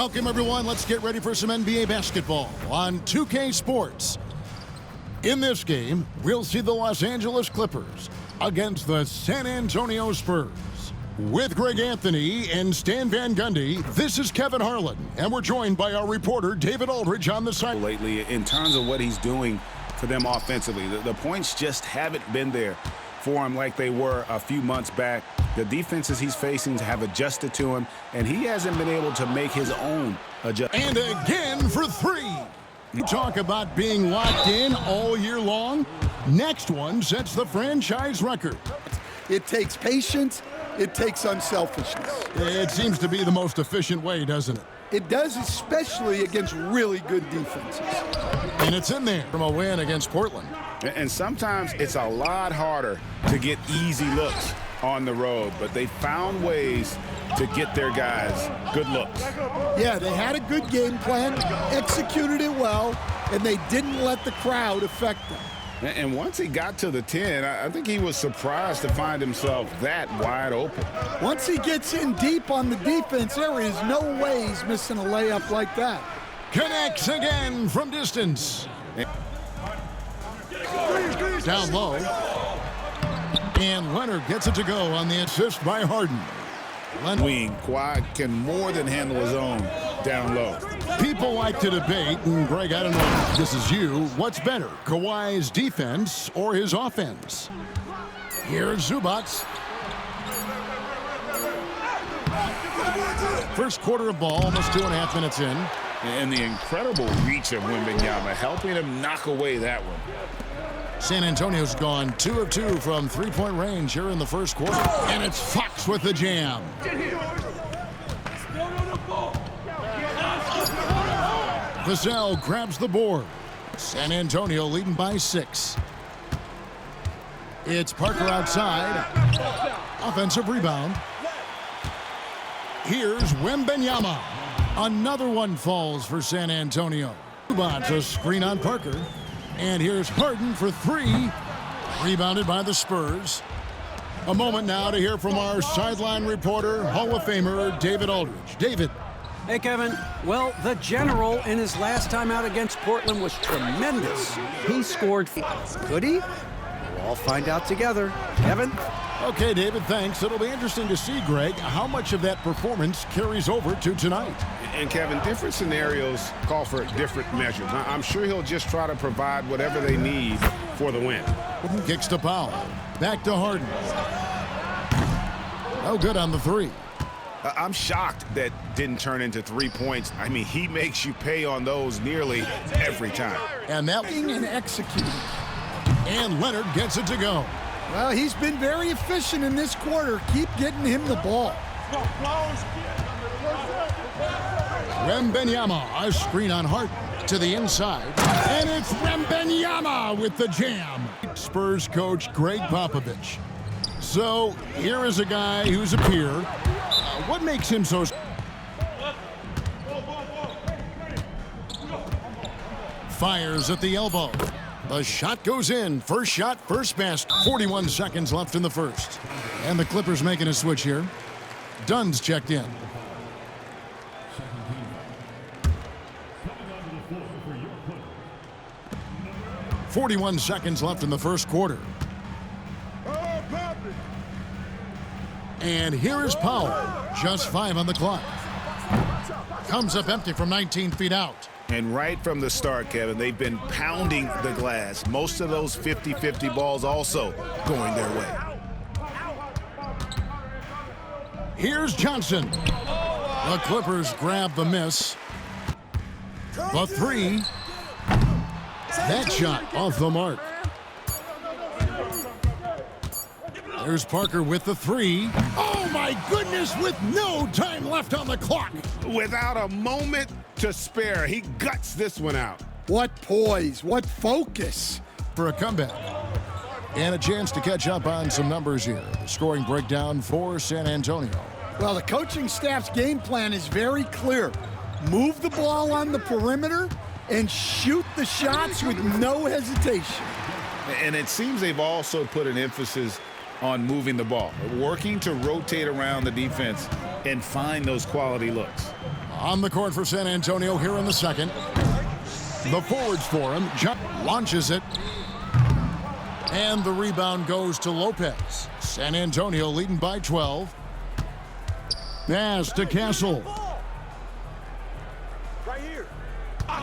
Welcome, everyone. Let's get ready for some NBA basketball on 2K Sports. In this game, we'll see the Los Angeles Clippers against the San Antonio Spurs. With Greg Anthony and Stan Van Gundy, this is Kevin Harlan, and we're joined by our reporter, David Aldridge, on the side. Lately, in terms of what he's doing for them offensively, the points just haven't been there for him like they were a few months back. The defenses he's facing have adjusted to him, and he hasn't been able to make his own adjustment. And again for three. You talk about being locked in all year long. Next one sets the franchise record. It takes patience. It takes unselfishness. It seems to be the most efficient way, doesn't it? It does, especially against really good defenses. And it's in there from a win against Portland. And sometimes it's a lot harder to get easy looks on the road, but they found ways to get their guys good looks. Yeah, they had a good game plan, executed it well, and they didn't let the crowd affect them. And once he got to the 10, I think he was surprised to find himself that wide open. Once he gets in deep on the defense, there is no way he's missing a layup like that. Connects again from distance. Down low. And Leonard gets it to go on the assist by Harden. Wing, Kawhi can more than handle his own down low. People like to debate, and Greg, I don't know if this is you, what's better, Kawhi's defense or his offense? Here's Zubac. First quarter of ball, almost 2.5 minutes in. And the incredible reach of Wembanyama, helping him knock away that one. San Antonio's gone 2 of 2 from three-point range here in the first quarter. And it's Fox with the jam. Vassell grabs the board. San Antonio leading by 6. It's Parker outside. Offensive rebound. Here's Wembanyama. Another one falls for San Antonio. Zubac, a screen on Parker. And here's Harden for 3. Rebounded by the Spurs. A moment now to hear from our sideline reporter, Hall of Famer David Aldridge. David. Hey, Kevin. Well, the General in his last time out against Portland was tremendous. He scored. Could he? We'll all find out together. Kevin? Okay, David, thanks. It'll be interesting to see, Greg, how much of that performance carries over to tonight. And, Kevin, different scenarios call for different measures. I'm sure he'll just try to provide whatever they need for the win. Kicks to Powell. Back to Harden. No good on the 3. I'm shocked that didn't turn into 3 points. I mean, he makes you pay on those nearly every time. And that And executing. And Leonard gets it to go. Well, he's been very efficient in this quarter. Keep getting him the ball. Wembanyama, a screen on Harden to the inside. And it's Wembanyama with the jam. Spurs coach Greg Popovich. So here is a guy who's a peer. What makes him so... Fires at the elbow. The shot goes in. First shot, first basket. 41 seconds left in the first. And the Clippers making a switch here. Dunn's checked in. .41 seconds left in the first quarter. And here is Powell. Just 5 on the clock. Comes up empty from 19 feet out. And right from the start, Kevin, they've been pounding the glass. Most of those 50-50 balls also going their way. Here's Johnson. The Clippers grab the miss. The 3. That shot off the mark. There's Parker with the 3. Oh, my goodness, with no time left on the clock. Without a moment to spare, he guts this one out. What poise, what focus. For a comeback. And a chance to catch up on some numbers here. The scoring breakdown for San Antonio. Well, the coaching staff's game plan is very clear. Move the ball on the perimeter and shoot the shots with no hesitation. And it seems they've also put an emphasis on moving the ball, working to rotate around the defense and find those quality looks. On the court for San Antonio here in the second. The forwards for him. Launches it. And the rebound goes to Lopez. San Antonio leading by 12. Pass to Castle.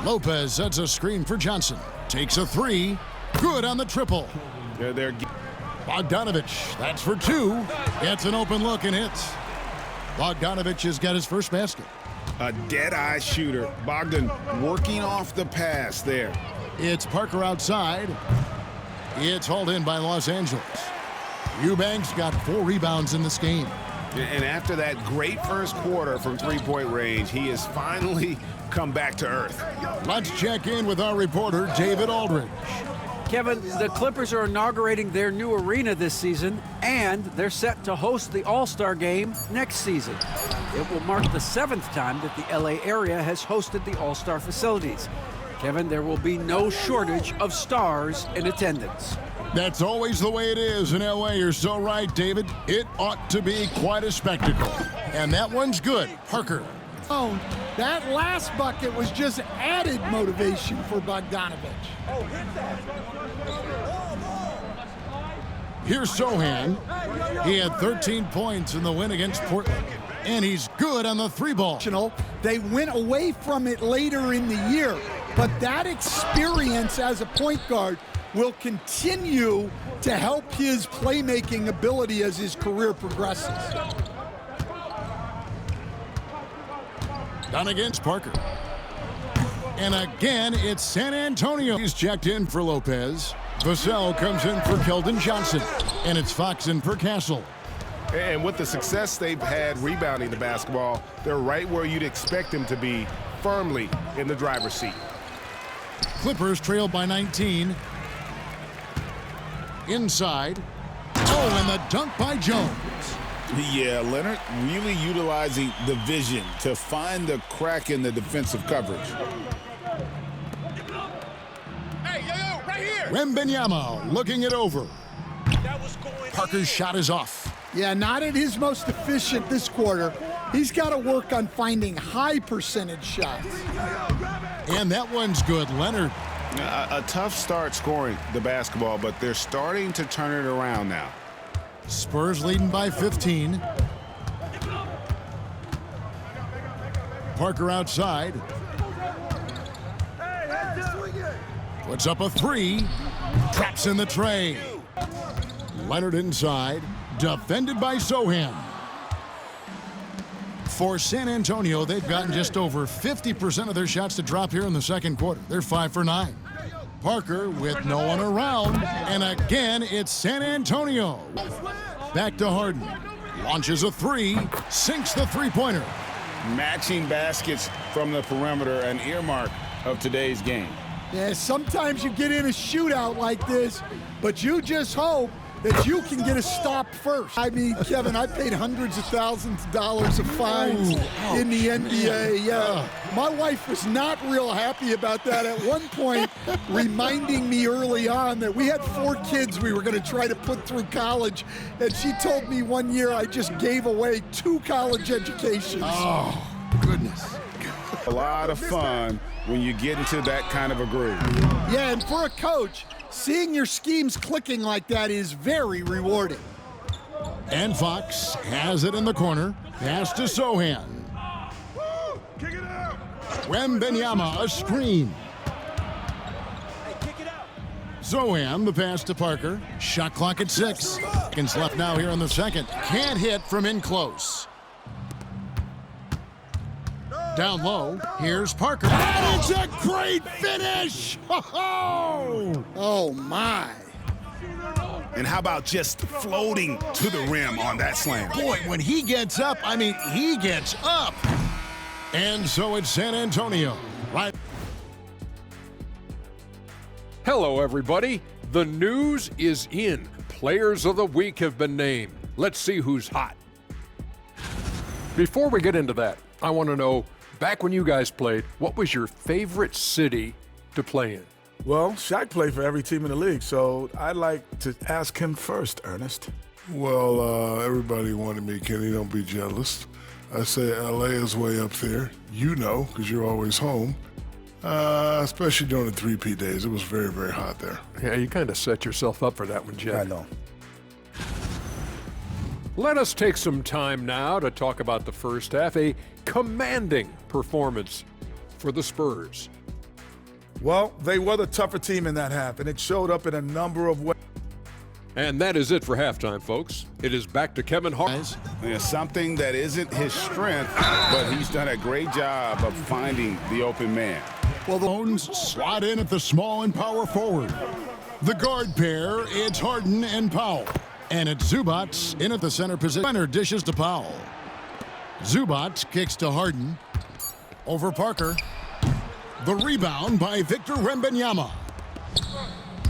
Lopez sets a screen for Johnson. Takes a three. Good on the triple. They're Bogdanovich, that's for two. Gets an open look and hits. Bogdanovich has got his first basket. a dead-eye shooter. Bogdan working off the pass there. It's Parker outside. It's hauled in by Los Angeles. Eubanks got 4 rebounds in this game. And after that great first quarter from three-point range, he has finally come back to earth. Let's check in with our reporter, David Aldridge. Kevin, the Clippers are inaugurating their new arena this season, and they're set to host the All-Star Game next season. It will mark the 7th time that the LA area has hosted the All-Star facilities. Kevin, there will be no shortage of stars in attendance. That's always the way it is in LA. You're so right, David. It ought to be quite a spectacle. And that one's good. Parker. Oh, that last bucket was just added motivation for Bogdanovich. Here's Sohan. He had 13 points in the win against Portland. And he's good on the 3-ball. They went away from it later in the year, but that experience as a point guard will continue to help his playmaking ability as his career progresses. Done against Parker. And again, it's San Antonio. He's checked in for Lopez. Vassell comes in for Keldon Johnson. And it's Fox in for Castle. And with the success they've had rebounding the basketball, they're right where you'd expect them to be, firmly in the driver's seat. Clippers trailed by 19. Inside. Oh, and the dunk by Jones. Yeah, Leonard really utilizing the vision to find the crack in the defensive coverage. Hey, yo, right here. Wembanyama looking it over. Parker's shot is off. Yeah, not at his most efficient this quarter. He's got to work on finding high percentage shots. And that one's good, Leonard. A tough start scoring the basketball, but they're starting to turn it around now. Spurs leading by 15. Parker outside. Puts up a 3. Traps in the tray. Leonard inside. Defended by Sohan. For San Antonio, they've gotten just over 50% of their shots to drop here in the second quarter. They're 5 for 9. Parker with no one around. And again, it's San Antonio. Back to Harden. Launches a 3. Sinks the three-pointer. Matching baskets from the perimeter, an earmark of today's game. Yeah, sometimes you get in a shootout like this, but you just hope that you can get a stop first. I mean, Kevin, I paid hundreds of thousands of dollars of fines in the NBA. Yeah, my wife was not real happy about that at one point, reminding me early on that we had 4 kids we were going to try to put through college, and she told me one year I just gave away 2 college educations. Oh, goodness. A lot of fun when you get into that kind of a groove. Yeah, and for a coach, seeing your schemes clicking like that is very rewarding. And Fox has it in the corner. Pass to Sohan. Wembanyama, a screen. Sohan, the pass to Parker. Shot clock at 6. Seconds left now here in the second. Can't hit from in close. Down low, here's Parker. And it's a great finish! Oh, my. And how about just floating to the rim on that slam? Boy, when he gets up, I mean, he gets up. And so it's San Antonio. Right. Hello, everybody. The news is in. Players of the week have been named. Let's see who's hot. Before we get into that, I want to know, back when you guys played, what was your favorite city to play in? Well, Shaq played for every team in the league, so I'd like to ask him first, Ernest. Well, everybody wanted me, Kenny, don't be jealous. I say LA is way up there. You know, because you're always home. Especially during the 3P days. It was very, very hot there. Yeah, you kind of set yourself up for that one, Jeff. I know. Let us take some time now to talk about the first half, a commanding performance for the Spurs. Well, they were the tougher team in that half, and it showed up in a number of ways. And that is it for halftime, folks. It is back to Kevin Hart. Yeah, something that isn't his strength, but he's done a great job of finding the open man. Well, the Bones slot in at the small and power forward. The guard pair, it's Harden and Powell. And it's Zubac in at the center position. Leonard dishes to Powell. Zubac kicks to Harden. Over Parker. The rebound by Victor Wembanyama.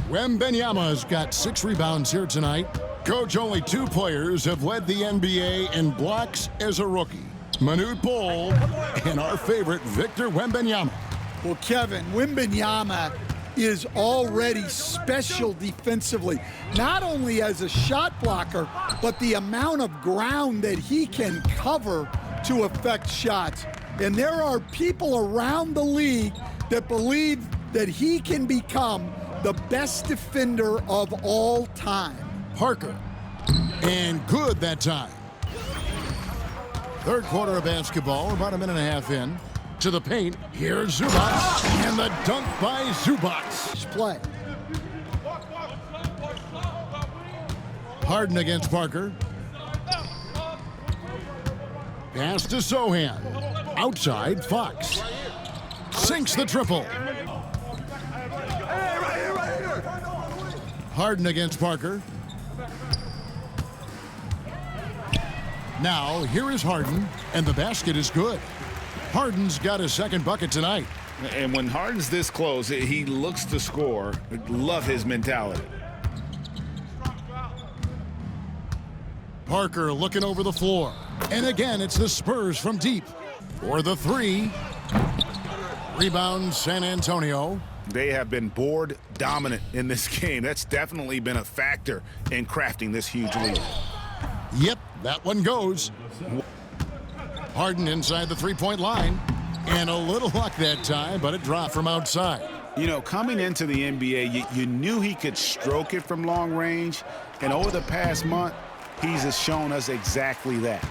Wembanyama's got 6 rebounds here tonight. Coach, only 2 players have led the NBA in blocks as a rookie. Manute Bol and our favorite Victor Wembanyama. Well, Kevin, Wembanyama is already special defensively, not only as a shot blocker, but the amount of ground that he can cover to affect shots. And there are people around the league that believe that he can become the best defender of all time. Parker. And good that time. Third quarter of basketball, about a minute and a half in. To the paint, here's Zubac, and the dunk by Zubac. Play. Harden against Parker. Pass to Sohan. Outside, Fox. Sinks the triple. Harden against Parker. Now, here is Harden, and the basket is good. Harden's got his second bucket tonight. And when Harden's this close, he looks to score. Love his mentality. Parker looking over the floor. And again, it's the Spurs from deep. For the 3. Rebound, San Antonio. They have been board dominant in this game. That's definitely been a factor in crafting this huge lead. Yep, that one goes. Harden inside the three-point line. And a little luck that time, but it dropped from outside. You know, coming into the NBA, you knew he could stroke it from long range. And over the past month, he's shown us exactly that.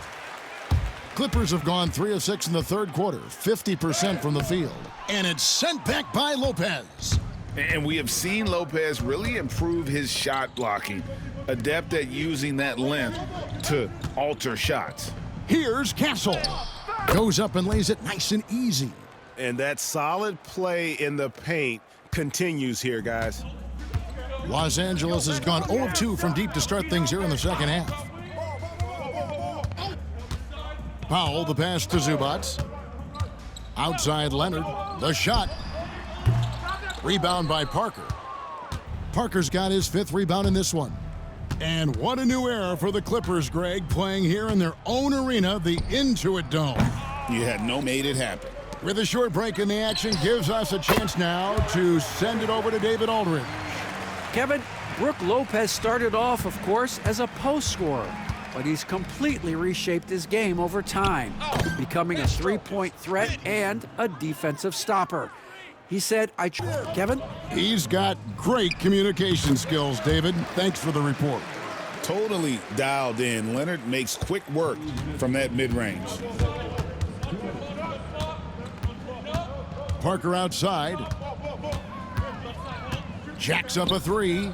Clippers have gone 3 of 6 in the third quarter, 50% from the field. And it's sent back by Lopez. And we have seen Lopez really improve his shot blocking, adept at using that length to alter shots. Here's Castle. Goes up and lays it nice and easy. And that solid play in the paint continues here, guys. Los Angeles has gone 0 of 2 from deep to start things here in the second half. Powell, the pass to Zubac. Outside Leonard, the shot. Rebound by Parker. Parker's got his 5th rebound in this one. And what a new era for the Clippers, Greg, playing here in their own arena, the Intuit Dome. You had made it happen. With a short break in the action, gives us a chance now to send it over to David Aldridge. Kevin, Brook Lopez started off, of course, as a post scorer, but he's completely reshaped his game over time, becoming a three-point threat and a defensive stopper. He said, Kevin? He's got great communication skills, David. Thanks for the report. Totally dialed in. Leonard makes quick work from that mid-range. Parker outside. Jacks up a 3.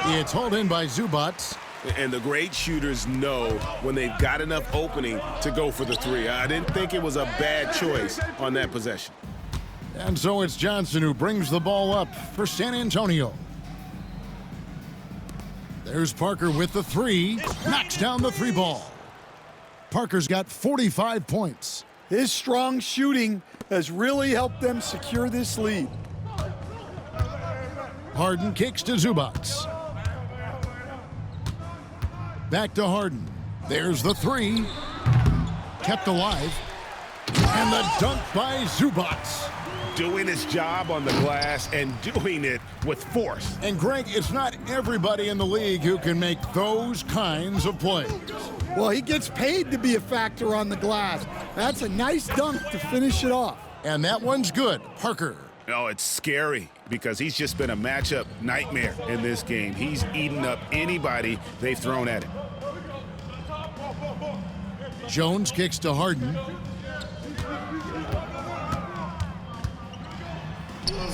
It's hauled in by Zubac. And the great shooters know when they've got enough opening to go for the 3. I didn't think it was a bad choice on that possession. And so it's Johnson who brings the ball up for San Antonio. There's Parker with the 3. Knocks down the 3 ball. Parker's got 45 points. His strong shooting has really helped them secure this lead. Harden kicks to Zubac. Back to Harden. There's the 3. Kept alive. And the dunk by Zubac. Doing his job on the glass and doing it with force. And Greg, it's not everybody in the league who can make those kinds of plays. Well, he gets paid to be a factor on the glass. That's a nice dunk to finish it off. And that one's good. Parker. Oh, it's scary because he's just been a matchup nightmare in this game. He's eaten up anybody they've thrown at him. Jones kicks to Harden.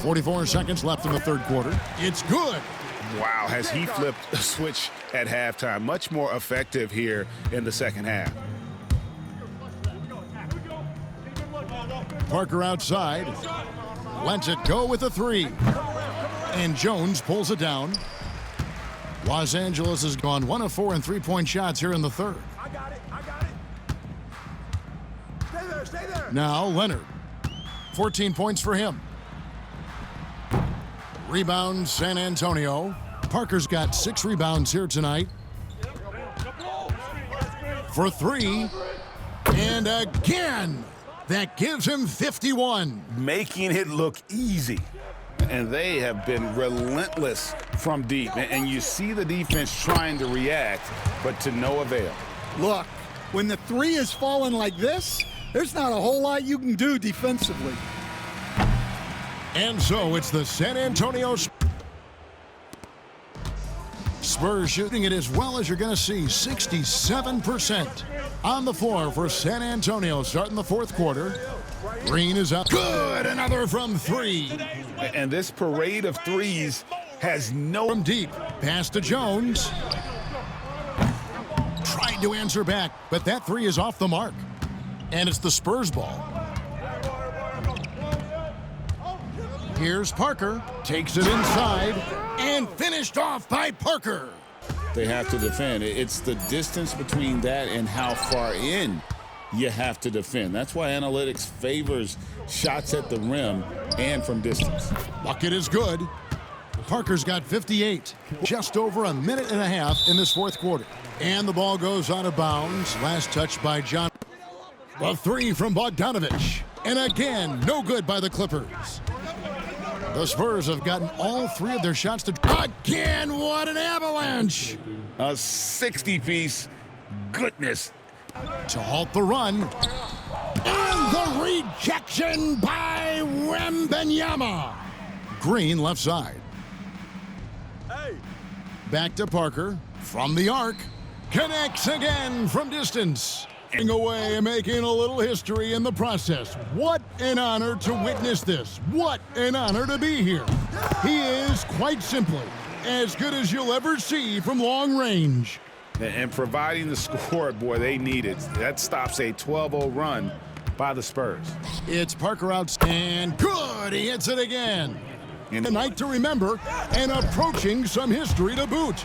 44 seconds left in the third quarter. It's good. Wow, has he flipped a switch at halftime? Much more effective here in the second half. Parker outside. Lets it go with a three. And Jones pulls it down. Los Angeles has gone 1 of 4 in three-point shots here in the third. I got it. Stay there. Now Leonard. 14 points for him. Rebound San Antonio. Parker's got 6 rebounds here tonight. For 3. And again. That gives him 51. Making it look easy. And they have been relentless from deep. And you see the defense trying to react, but to no avail. Look, when the three is falling like this, there's not a whole lot you can do defensively. And so it's the San Antonio Spurs shooting it as well as you're going to see, 67% on the floor for San Antonio starting the fourth quarter. Green is up. Good, another from 3. And this parade of threes has no... From deep, pass to Jones. Tried to answer back, but that 3 is off the mark. And it's the Spurs ball. Here's Parker, takes it inside, and finished off by Parker. They have to defend. It's the distance between that and how far in you have to defend. That's why analytics favors shots at the rim and from distance. Bucket is good. Parker's got 58. Just over a minute and a half in this fourth quarter. And the ball goes out of bounds. Last touch by John. The 3 from Bogdanovich. And again, no good by the Clippers. The Spurs have gotten all 3 of their shots to... Again, what an avalanche! A 60-piece goodness. To halt the run. And the rejection by Wembanyama. Green left side. Back to Parker. From the arc. Connects again from distance. Away and making a little history in the process. What an honor to witness this. What an honor to be here. He is, quite simply, as good as you'll ever see from long range. And providing the score, boy, they need it. That stops a 12-0 run by the Spurs. It's Parker out, and good, he hits it again. And a night to remember, and approaching some history to boot.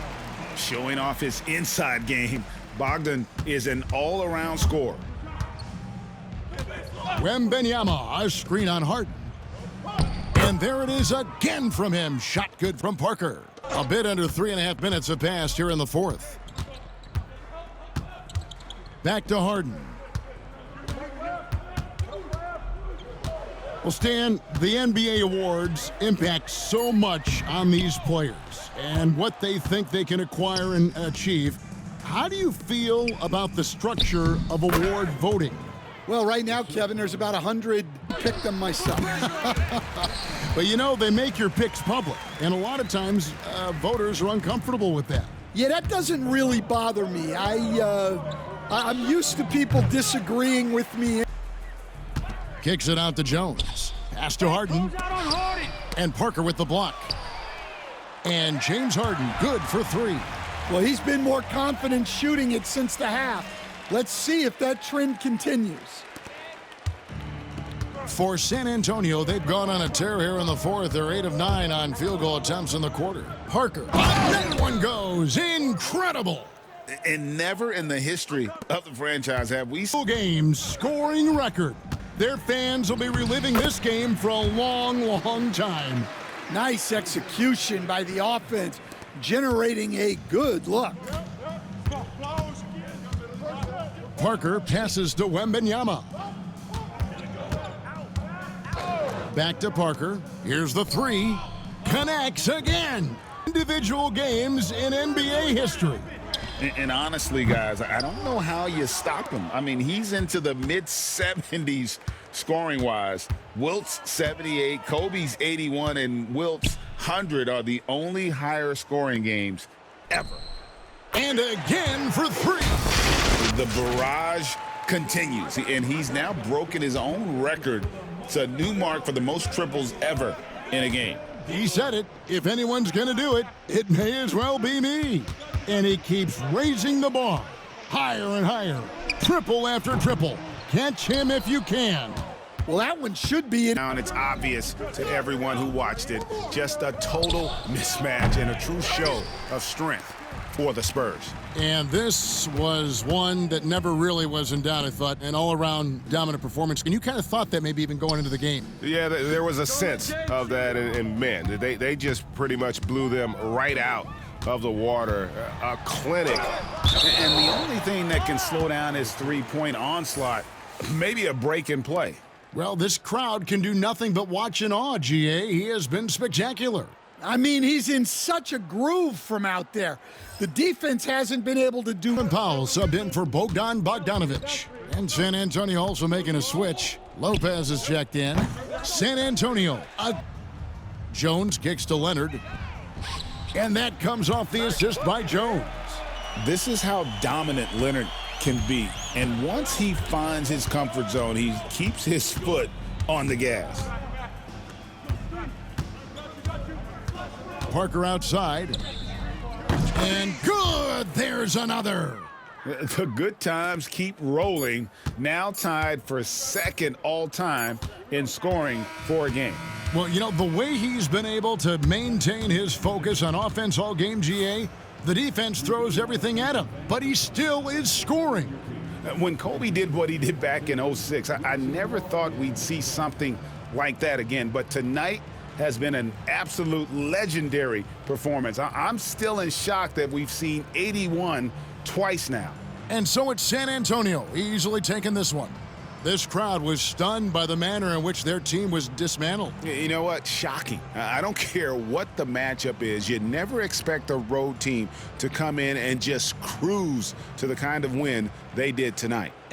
Showing off his inside game. Bogdan is an all-around scorer. Wembanyama, a screen on Harden. And there it is again from him. Shot good from Parker. A bit under 3.5 minutes have passed here in the fourth. Back to Harden. Well, Stan, the NBA awards impact so much on these players and what they think they can acquire and achieve. How do you feel about the structure of award voting? Well, right now, Kevin, there's about 100. Pick them myself. But you know, they make your picks public, and a lot of times voters are uncomfortable with that. Yeah, that doesn't really bother me. I'm used to people disagreeing with me. Kicks it out to Jones. Pass to Harden. And Parker with the block. And James Harden, good for 3. Well, he's been more confident shooting it since the half. Let's see if that trend continues. For San Antonio, they've gone on a tear here in the fourth. They're 8 of 9 on field goal attempts in the quarter. Parker, that one goes. Incredible. And never in the history of the franchise have we seen Game scoring record. Their fans will be reliving this game for a long, long time. Nice execution by the offense, generating a good look. Parker passes to Wembanyama. Back to Parker. Here's the 3. Connects again. Individual games in NBA history. And honestly, guys, I don't know how you stop him. I mean, he's into the mid-70s scoring-wise. Wilt's 78, Kobee's 81, and Wilt's 100 are the only higher scoring games ever. And again for three. The barrage continues, and he's now broken his own record. It's a new mark for the most triples ever in a game. He said it. If anyone's going to do it, it may as well be me. And he keeps raising the bar. Higher and higher. Triple after triple. Catch him if you can. Well, that one should be in. Now, and it's obvious to everyone who watched it. Just a total mismatch and a true show of strength for the Spurs. And this was one that never really was in doubt, I thought. An all-around dominant performance. And you kind of thought that maybe even going into the game. Yeah, there was a sense of that, and man, they just pretty much blew them right out of the water. A clinic. And the only thing that can slow down his three-point onslaught, maybe a break in play. Well, this crowd can do nothing but watch in awe, GA. He has been spectacular. I mean, he's in such a groove from out there. The defense hasn't been able to do. Powell subbed in for Bogdan Bogdanovic. And San Antonio also making a switch. Lopez is checked in. San Antonio. Jones kicks to Leonard. And that comes off the assist by Jones. This is how dominant Leonard can be. And once he finds his comfort zone, he keeps his foot on the gas. Parker outside. And good! There's another. The good times keep rolling. Now tied for second all-time in scoring for a game. Well, you know, the way he's been able to maintain his focus on offense all game, GA, the defense throws everything at him, but he still is scoring. When Kobe did what he did back in 06, I never thought we'd see something like that again. But tonight has been an absolute legendary performance. I'm still in shock that we've seen 81 twice now. And so it's San Antonio easily taking this one. This crowd was stunned by the manner in which their team was dismantled. You know what? Shocking. I don't care what the matchup is. You never expect a road team to come in and just cruise to the kind of win they did tonight.